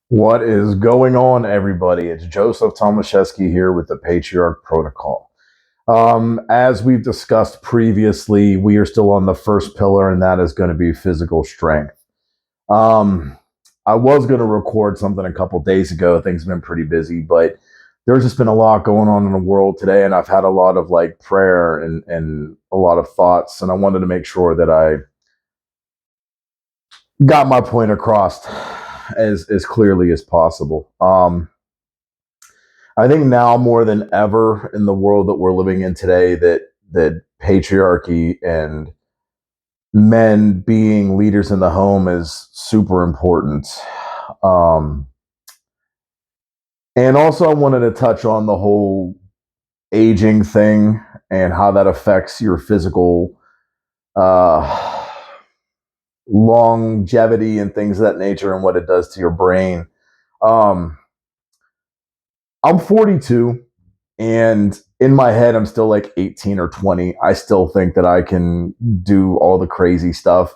What is going on, everybody? It's Joseph Tomaszewski here with the Patriarch Protocol. As we've discussed previously, we are still on the first pillar, and that is going to be physical strength. Um, I was going to record something a couple days ago. Things have been pretty busy, but there's just been a lot going on in the world today, and I've had a lot of like prayer and a lot of thoughts, and I wanted to make sure that I got my point across as clearly as possible. I think now more than ever in the world that we're living in today, that patriarchy and men being leaders in the home is super important. Um, and also, I wanted to touch on the whole aging thing and how that affects your physical uh, longevity and things of that nature, and what it does to your brain. Um, I'm 42, and in my head, I'm still like 18 or 20. I still think that I can do all the crazy stuff.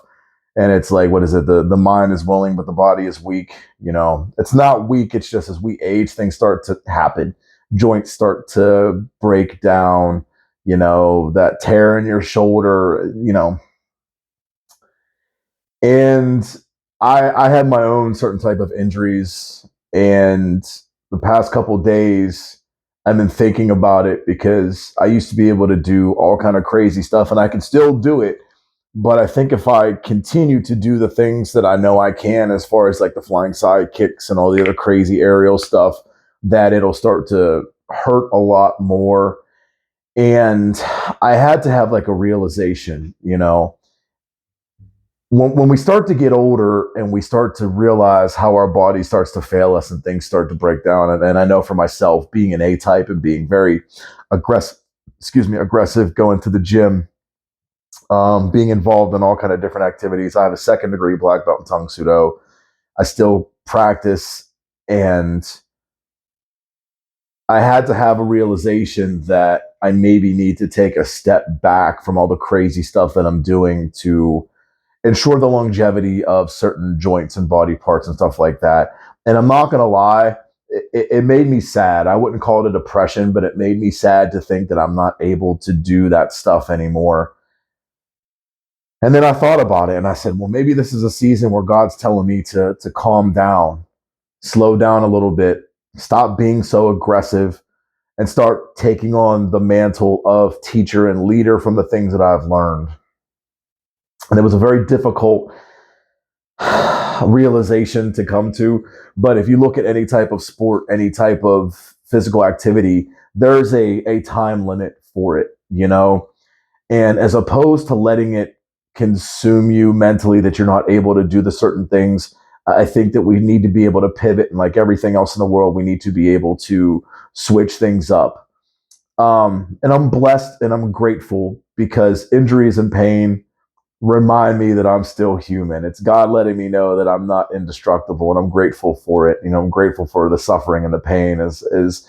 And it's like, what is it? The mind is willing, but the body is weak. You know, it's not weak. It's just as we age, things start to happen. Joints start to break down. You know, that tear in your shoulder. You know, and I had my own certain type of injuries, and the past couple of days I've been thinking about it because I used to be able to do all kind of crazy stuff, and I can still do it. But I think if I continue to do the things that I know I can, as far as like the flying side kicks and all the other crazy aerial stuff, that it'll start to hurt a lot more. And I had to have like a realization, you know, when we start to get older and we start to realize how our body starts to fail us and things start to break down. And I know for myself, being an A type and being very aggressive, aggressive, going to the gym, being involved in all kind of different activities. I have a second degree black belt in Tang Soo Do. I still practice, and I had to have a realization that I maybe need to take a step back from all the crazy stuff that I'm doing to ensure the longevity of certain joints and body parts and stuff like that. And I'm not going to lie, it made me sad. I wouldn't call it a depression, but it made me sad to think that I'm not able to do that stuff anymore. And then I thought about it and I said, well, maybe this is a season where God's telling me to calm down, slow down a little bit, stop being so aggressive, and start taking on the mantle of teacher and leader from the things that I've learned. And it was a very difficult realization to come to. But if you look at any type of sport, any type of physical activity, there's a time limit for it, you know? And as opposed to letting it consume you mentally that you're not able to do the certain things, I think that we need to be able to pivot. And like everything else in the world, we need to be able to switch things up. And I'm blessed and I'm grateful because injuries and pain remind me that I'm still human. It's God letting me know that I'm not indestructible, and I'm grateful for it. You know, I'm grateful for the suffering and the pain. As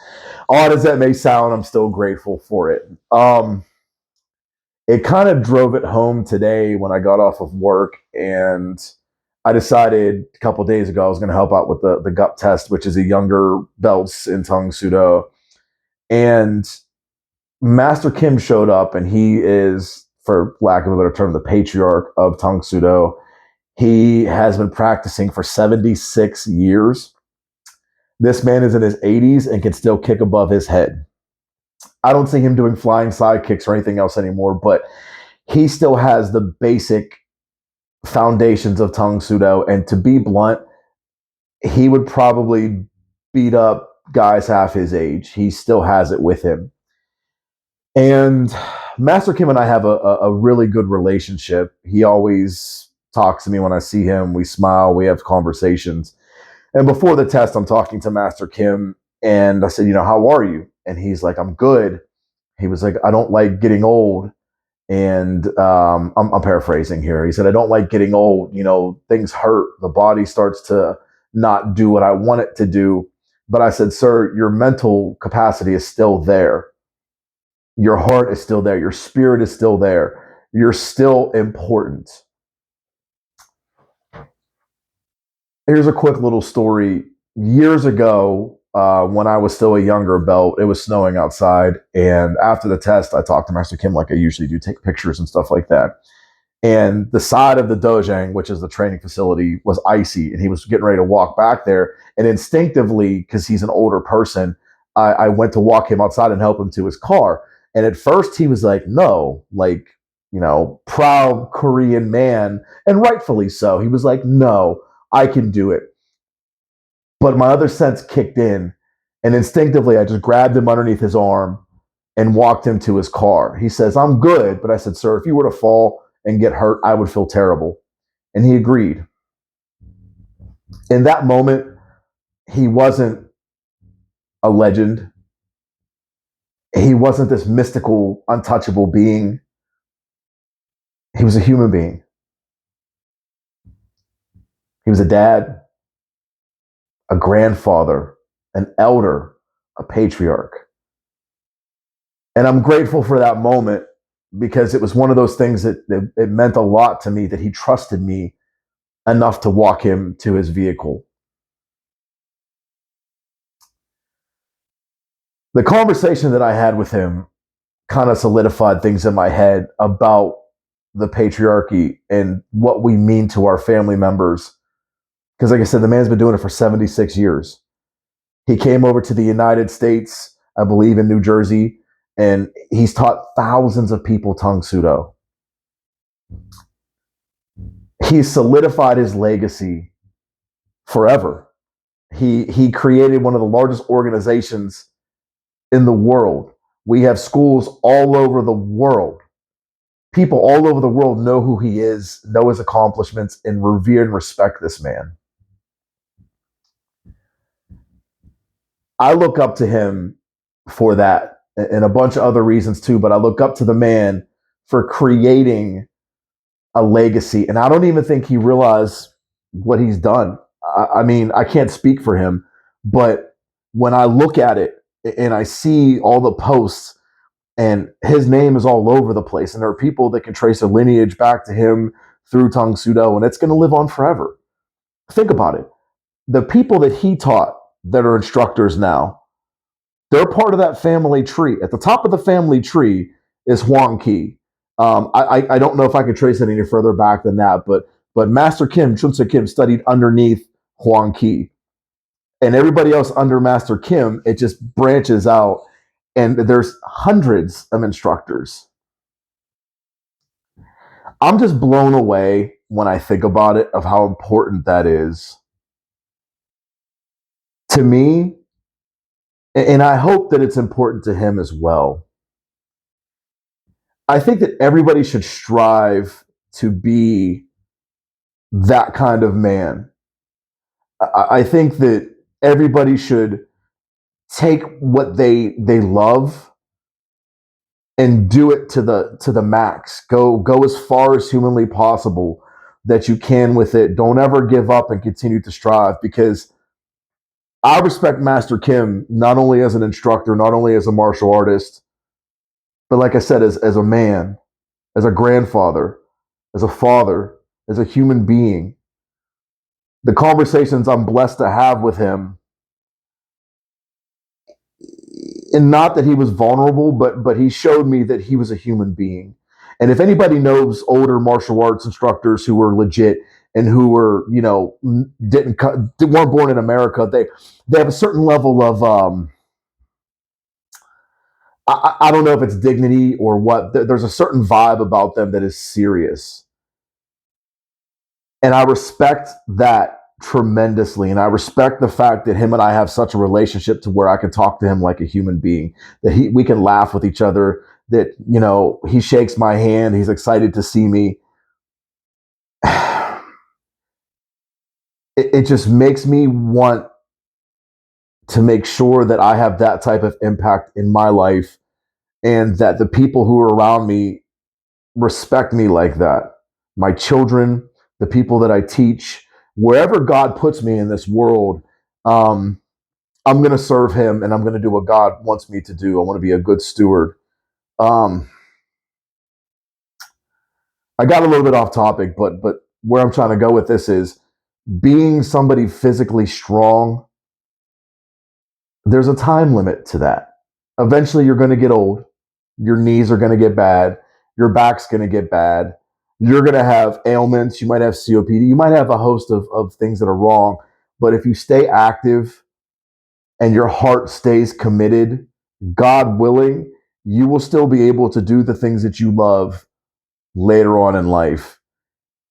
odd as that may sound, I'm still grateful for it. It kind of drove it home today when I got off of work, and I decided a couple of days ago I was going to help out with the gut test, which is a younger belts in Tang Soo Do. And Master Kim showed up, and he is, for lack of a better term, the patriarch of Tang Soo Do. He has been practicing for 76 years. This man is in his 80s and can still kick above his head. I don't see him doing flying side kicks or anything else anymore, but he still has the basic foundations of Tang Soo Do. And to be blunt, he would probably beat up guys half his age. He still has it with him. And Master Kim and I have a really good relationship. He always talks to me when I see him. We smile, we have conversations. And before the test, I'm talking to Master Kim, and I said, you know, how are you? And he's like, I'm good. He was like, I don't like getting old. And I'm paraphrasing here. He said, I don't like getting old. You know, things hurt. The body starts to not do what I want it to do. But I said, sir, your mental capacity is still there. Your heart is still there. Your spirit is still there. You're still important. Here's a quick little story. years ago, when I was still a younger belt, it was snowing outside. And after the test, I talked to Master Kim like I usually do, take pictures and stuff like that. And the side of the dojang, which is the training facility, was icy, and he was getting ready to walk back there. And instinctively, because he's an older person, I went to walk him outside and help him to his car. And at first, he was like, "No," like, proud Korean man, and rightfully so. He was like, "No, I can do it." But my other sense kicked in, and instinctively, I just grabbed him underneath his arm and walked him to his car. He says, "I'm good." But I said, "Sir, if you were to fall and get hurt, I would feel terrible." And he agreed. In that moment, he wasn't a legend. He wasn't this mystical, untouchable being. He was a human being. He was a dad, a grandfather, an elder, a patriarch. And I'm grateful for that moment because it was one of those things that it meant a lot to me that he trusted me enough to walk him to his vehicle. The conversation that I had with him kind of solidified things in my head about the patriarchy and what we mean to our family members. Because, like I said, the man's been doing it for 76 years. He came over to the United States, I believe, in New Jersey, and he's taught thousands of people Tang Sudo. He's solidified his legacy forever. He created one of the largest organizations in the world. We have schools all over the world. People all over the world know who he is, know his accomplishments, and revere and respect this man. I look up to him for that and a bunch of other reasons too, but I look up to the man for creating a legacy. And I don't even think he realized what he's done. I mean, I can't speak for him, but when I look at it and I see all the posts and his name is all over the place, and there are people that can trace a lineage back to him through Tang Sudo, and it's going to live on forever. Think about it. The people that he taught that are instructors now, they're part of that family tree. At the top of the family tree is Huang Ki. I don't know if I could trace it any further back than that, but Master Kim, Chunsa Kim, studied underneath Huang Ki, and everybody else under Master Kim, it just branches out, and there's hundreds of instructors. I'm just blown away when I think about it of how important that is to me, and I hope that it's important to him as well. I think that everybody should strive to be that kind of man. I think that everybody should take what they love and do it to the max. Go as far as humanly possible that you can with it. Don't ever give up and continue to strive, because I respect Master Kim not only as an instructor, not only as a martial artist, but like I said, as a man, as a grandfather, as a father, as a human being. The conversations I'm blessed to have with him, and not that he was vulnerable, but he showed me that he was a human being. And if anybody knows older martial arts instructors who were legit and who were, weren't born in America, they have a certain level of I don't know if it's dignity or what. There's a certain vibe about them that is serious, and I respect that tremendously. And I respect the fact that him and I have such a relationship to where I can talk to him like a human being, that we can laugh with each other, that, he shakes my hand, he's excited to see me. It just makes me want to make sure that I have that type of impact in my life, and that the people who are around me respect me like that. My children, the people that I teach, wherever God puts me in this world, um, I'm going to serve Him, and I'm going to do what God wants me to do. I want to be a good steward. Um, I got a little bit off topic, but where I'm trying to go with this is being somebody physically strong. there's a time limit to that. Eventually, you're going to get old. Your knees are going to get bad. Your back's going to get bad. You're going to have ailments. You might have COPD. You might have a host of things that are wrong. But if you stay active and your heart stays committed, God willing, you will still be able to do the things that you love later on in life.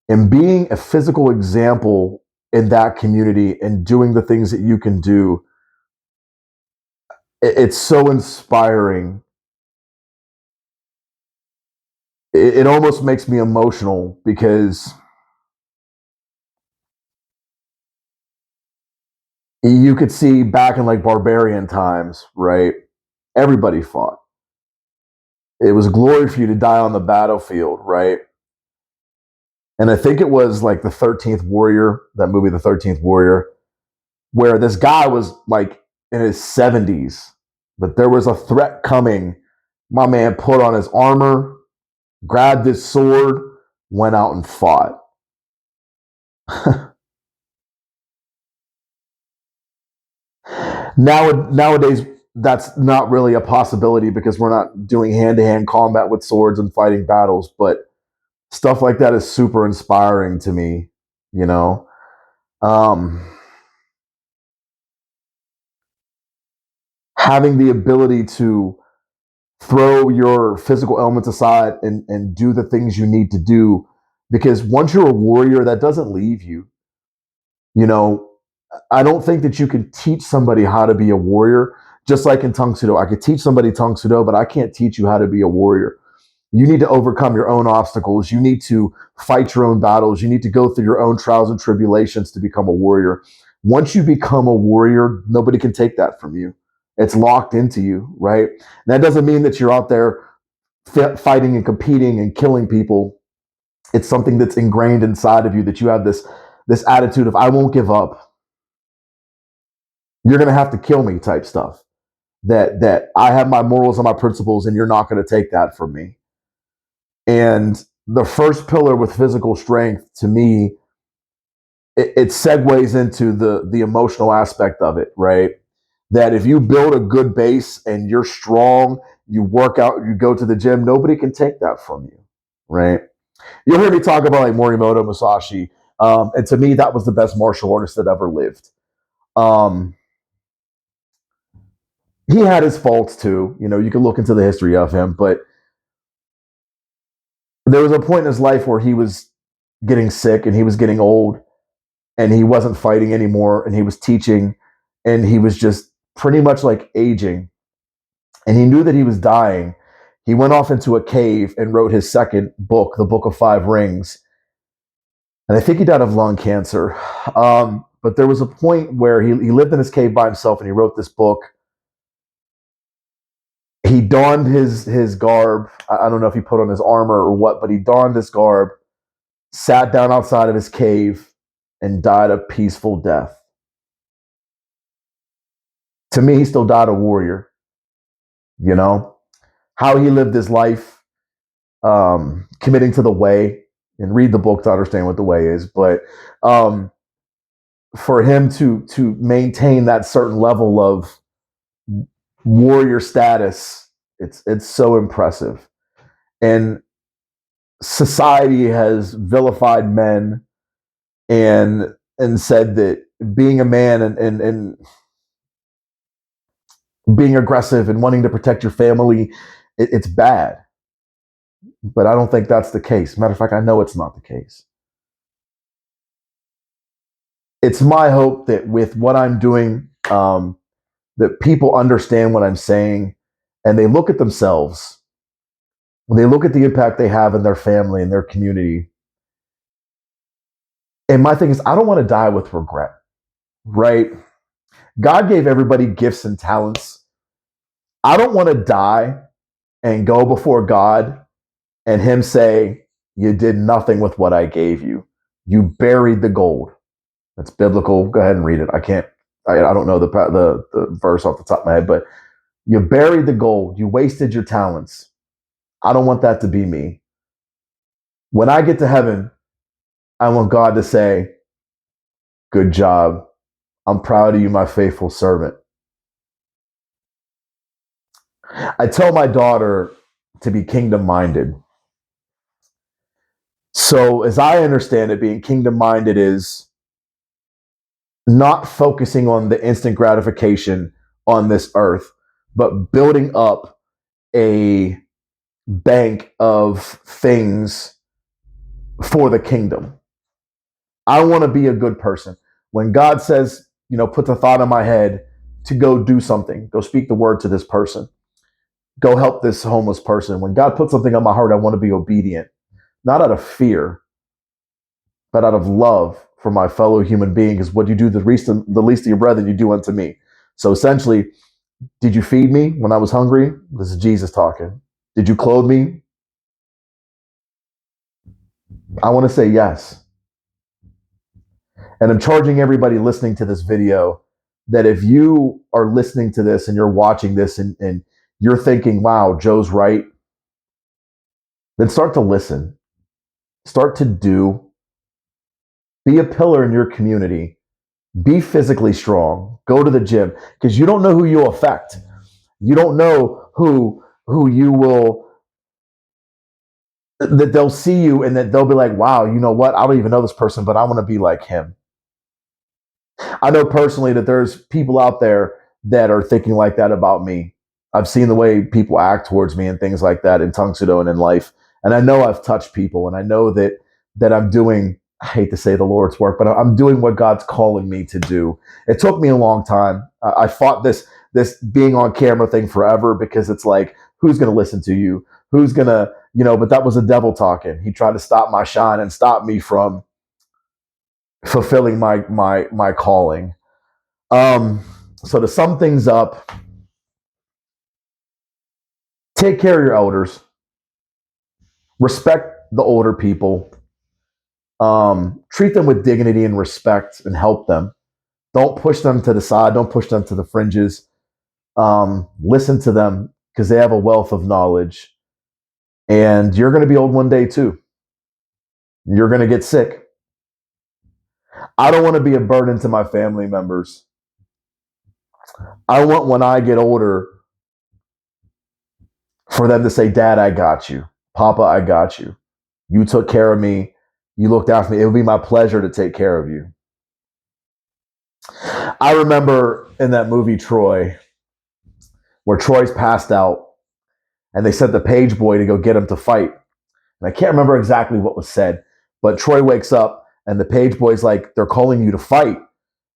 And being a physical example in that community and doing the things that you can do, it's so inspiring. It almost makes me emotional because you could see back in like barbarian times, right? Everybody fought. It was glory for you to die on the battlefield, right? And I think it was like the 13th Warrior, that movie, The 13th Warrior, where this guy was like in his 70s, but there was a threat coming. My man put on his armor, grabbed his sword, went out and fought. Nowadays, that's not really a possibility because we're not doing hand to hand combat with swords and fighting battles. But stuff like that is super inspiring to me, you know. Um, Having the ability to throw your physical elements aside and do the things you need to do because once you're a warrior, that doesn't leave you. You know, I don't think that you can teach somebody how to be a warrior. Just like in Tang Soo Do, I could teach somebody Tang Soo Do, but I can't teach you how to be a warrior. You need to overcome your own obstacles. You need to fight your own battles. You need to go through your own trials and tribulations to become a warrior. Once you become a warrior, nobody can take that from you. It's locked into you, right? And that doesn't mean that you're out there fighting and competing and killing people. It's something that's ingrained inside of you that you have this attitude of I won't give up. You're going to have to kill me type stuff. That I have my morals and my principles and you're not going to take that from me. And the first pillar with physical strength to me, it segues into the emotional aspect of it, right? That if you build a good base and you're strong, you work out, you go to the gym, nobody can take that from you, right? You'll hear me talk about like Morimoto Musashi, and to me, that was the best martial artist that ever lived. Um, he had his faults too. You know, you can look into the history of him, but there was a point in his life where he was getting sick and he was getting old and he wasn't fighting anymore and he was teaching and he was just pretty much like aging and he knew that he was dying. He went off into a cave and wrote his second book, The Book of Five Rings. And I think he died of lung cancer. But there was a point where he lived in his cave by himself and he wrote this book. He donned his garb. I don't know if he put on his armor or what, but he donned his garb, sat down outside of his cave, and died a peaceful death. To me, he still died a warrior. You know how he lived his life, committing to the way, and read the book to understand what the way is. But um, for him to maintain that certain level of warrior status, it's so impressive. And society has vilified men and said that being a man and being aggressive and wanting to protect your family, it's bad. But I don't think that's the case. Matter of fact, I know it's not the case. It's my hope that with what I'm doing, that people understand what I'm saying and they look at themselves, when they look at the impact they have in their family and their community. And my thing is, I don't want to die with regret, right? God gave everybody gifts and talents. I don't want to die and go before God and Him say, you did nothing with what I gave you. You buried the gold. That's biblical. Go ahead and read it. I don't know the verse off the top of my head, but you buried the gold. You wasted your talents. I don't want that to be me. When I get to heaven, I want God to say, good job. I'm proud of you, my faithful servant. I tell my daughter to be kingdom minded. So, as I understand it, being kingdom minded is not focusing on the instant gratification on this earth, but building up a bank of things for the kingdom. I want to be a good person. When God says, put the thought in my head to go do something, go speak the word to this person, go help this homeless person. When God puts something on my heart, I want to be obedient, not out of fear, but out of love for my fellow human being. Because what you do the least of your brethren, you do unto me. So essentially, did you feed me when I was hungry? This is Jesus talking. Did you clothe me? I want to say yes. And I'm charging everybody listening to this video that if you are listening to this and you're watching this and you're thinking, wow, Joe's right, then start to listen, start to do, be a pillar in your community, be physically strong, go to the gym, because you don't know who you'll affect. You don't know who you will, that they'll see you and that they'll be like, wow, you know what? I don't even know this person, but I want to be like him. I know personally that there's people out there that are thinking like that about me. I've seen the way people act towards me and things like that in Tung Sudo and in life. And I know I've touched people and I know that I'm doing, I hate to say the Lord's work, but I'm doing what God's calling me to do. It took me a long time. I fought this being on camera thing forever because it's like, who's going to listen to you? Who's going to, but that was the devil talking. He tried to stop my shine and stop me from fulfilling my calling. So to sum things up, take care of your elders, respect the older people, treat them with dignity and respect, and help them. Don't push them to the side. Don't push them to the fringes. Listen to them because they have a wealth of knowledge. And you're going to be old one day too. You're going to get sick. I don't want to be a burden to my family members. I want when I get older for them to say, Dad, I got you. Papa, I got you. You took care of me. You looked after me. It would be my pleasure to take care of you. I remember in that movie, Troy, where Troy's passed out and they sent the page boy to go get him to fight. And I can't remember exactly what was said, but Troy wakes up and the page boy's like, they're calling you to fight.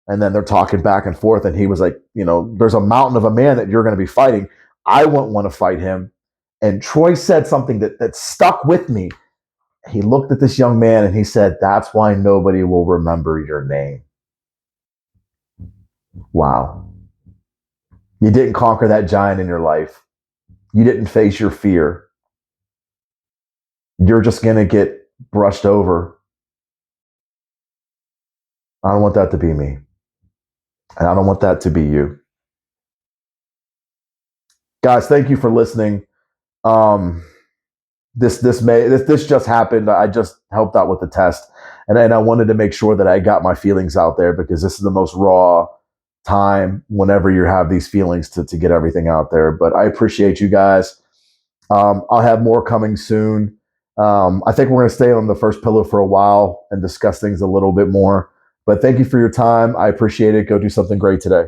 And then they're talking back and forth. And he was like, there's a mountain of a man that you're going to be fighting. I wouldn't want to fight him. And Troy said something that stuck with me. He looked at this young man and he said, that's why nobody will remember your name. Wow. You didn't conquer that giant in your life. You didn't face your fear. You're just going to get brushed over. I don't want that to be me. And I don't want that to be you. Guys, thank you for listening. This just happened. I just helped out with the test. And I wanted to make sure that I got my feelings out there because this is the most raw time whenever you have these feelings to get everything out there. But I appreciate you guys. I'll have more coming soon. I think we're going to stay on the first pillar for a while and discuss things a little bit more. But thank you for your time. I appreciate it. Go do something great today.